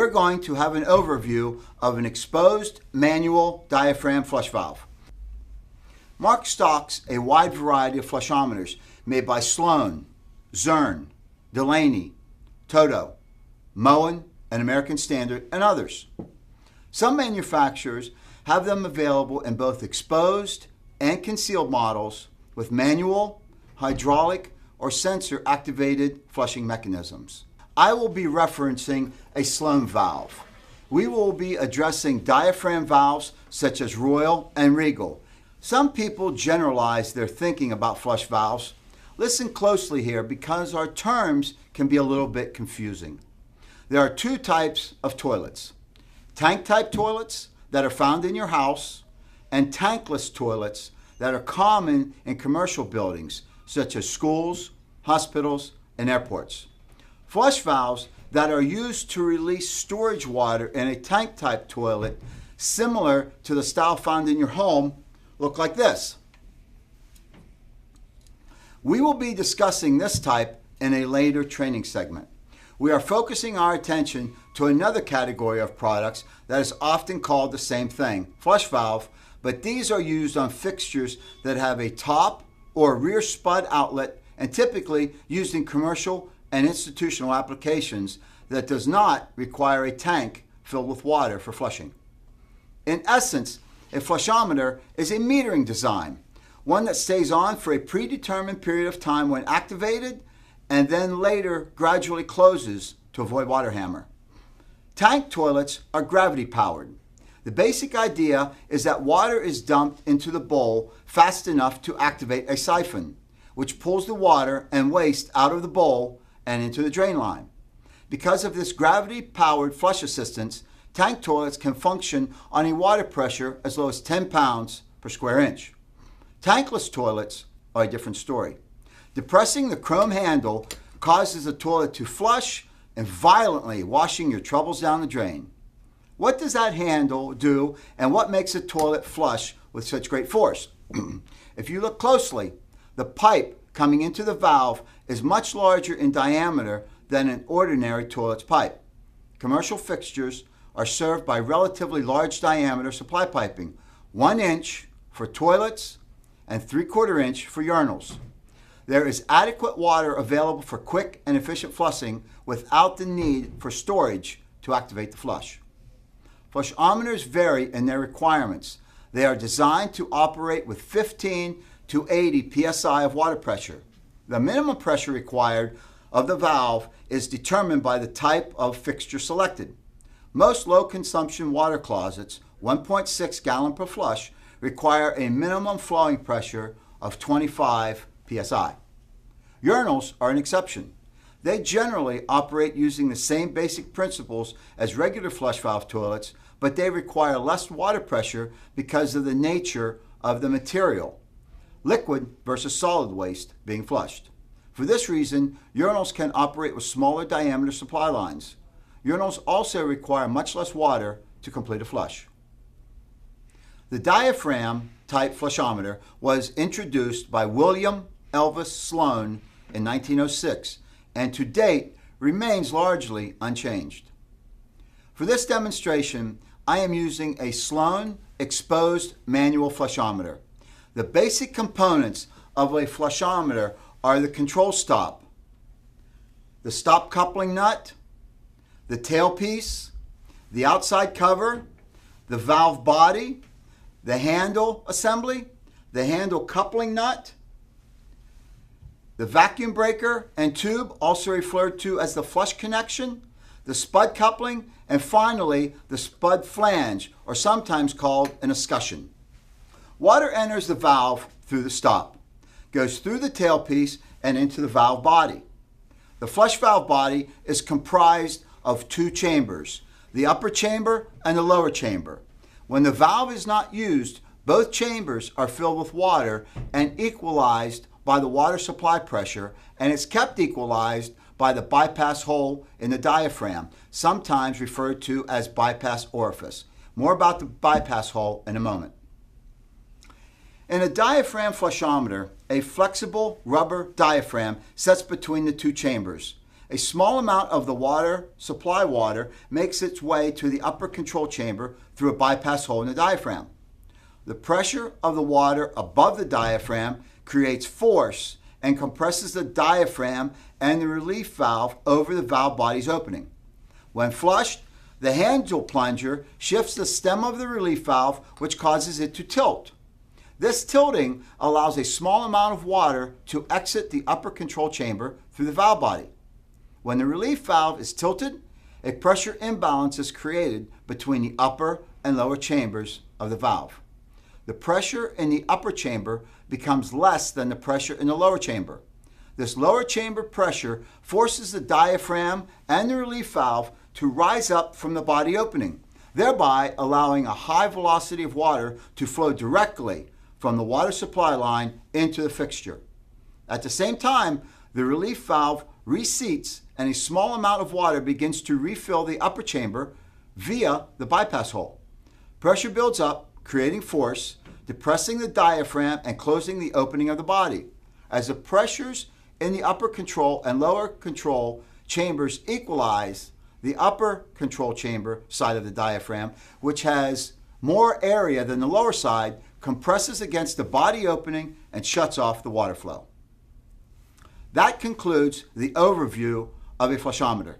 we're going to have an overview of an exposed manual diaphragm flush valve. Mark stocks a wide variety of flushometers made by Sloan, Zurn, Delaney, Toto, Moen, and American Standard, and others. Some manufacturers have them available in both exposed and concealed models with manual, hydraulic, or sensor-activated flushing mechanisms. I will be referencing a Sloan valve. We will be addressing diaphragm valves such as Royal and Regal. Some people generalize their thinking about flush valves. Listen closely here because our terms can be a little bit confusing. There are two types of toilets: tank-type toilets that are found in your house and tankless toilets that are common in commercial buildings such as schools, hospitals, and airports. Flush valves that are used to release storage water in a tank-type toilet, similar to the style found in your home, look like this. We will be discussing this type in a later training segment. We are focusing our attention to another category of products that is often called the same thing, flush valve, but these are used on fixtures that have a top or rear spud outlet and typically used in commercial and institutional applications that does not require a tank filled with water for flushing. In essence, a flushometer is a metering design, one that stays on for a predetermined period of time when activated and then later gradually closes to avoid water hammer. Tank toilets are gravity powered. The basic idea is that water is dumped into the bowl fast enough to activate a siphon, which pulls the water and waste out of the bowl and into the drain line. Because of this gravity-powered flush assistance, tank toilets can function on a water pressure as low as 10 pounds per square inch. Tankless toilets are a different story. Depressing the chrome handle causes the toilet to flush and violently washing your troubles down the drain. What does that handle do, and what makes a toilet flush with such great force? If you look closely, the pipe coming into the valve is much larger in diameter than an ordinary toilet's pipe. Commercial fixtures are served by relatively large diameter supply piping, 1 inch for toilets and 3/4 inch for urinals. There is adequate water available for quick and efficient flushing without the need for storage to activate the flush. Flushometers vary in their requirements. They are designed to operate with 15 to 80 psi of water pressure. The minimum pressure required of the valve is determined by the type of fixture selected. Most low-consumption water closets, 1.6 gallon per flush, require a minimum flowing pressure of 25 psi. Urinals are an exception. They generally operate using the same basic principles as regular flush valve toilets, but they require less water pressure because of the nature of the material, liquid versus solid waste being flushed. For this reason, urinals can operate with smaller diameter supply lines. Urinals also require much less water to complete a flush. The diaphragm type flushometer was introduced by William Elvis Sloan in 1906 and to date remains largely unchanged. For this demonstration, I am using a Sloan exposed manual flushometer. The basic components of a flushometer are the control stop, the stop coupling nut, the tailpiece, the outside cover, the valve body, the handle assembly, the handle coupling nut, the vacuum breaker and tube, also referred to as the flush connection, the spud coupling, and finally the spud flange, or sometimes called an escutcheon. Water enters the valve through the stop, goes through the tailpiece and into the valve body. The flush valve body is comprised of 2 chambers, the upper chamber and the lower chamber. When the valve is not used, both chambers are filled with water and equalized by the water supply pressure, and it's kept equalized by the bypass hole in the diaphragm, sometimes referred to as bypass orifice. More about the bypass hole in a moment. In a diaphragm flushometer, a flexible rubber diaphragm sits between the 2 chambers, A small amount of the water, supply water, makes its way to the upper control chamber through a bypass hole in the diaphragm. The pressure of the water above the diaphragm creates force and compresses the diaphragm and the relief valve over the valve body's opening. When flushed, the handle plunger shifts the stem of the relief valve, which causes it to tilt. This tilting allows a small amount of water to exit the upper control chamber through the valve body. When the relief valve is tilted, a pressure imbalance is created between the upper and lower chambers of the valve. The pressure in the upper chamber becomes less than the pressure in the lower chamber. This lower chamber pressure forces the diaphragm and the relief valve to rise up from the body opening, thereby allowing a high velocity of water to flow directly from the water supply line into the fixture. At the same time, the relief valve reseats and a small amount of water begins to refill the upper chamber via the bypass hole. Pressure builds up, creating force, depressing the diaphragm and closing the opening of the body. As the pressures in the upper control and lower control chambers equalize, the upper control chamber side of the diaphragm, which has more area than the lower side, compresses against the body opening and shuts off the water flow. That concludes the overview of a flushometer.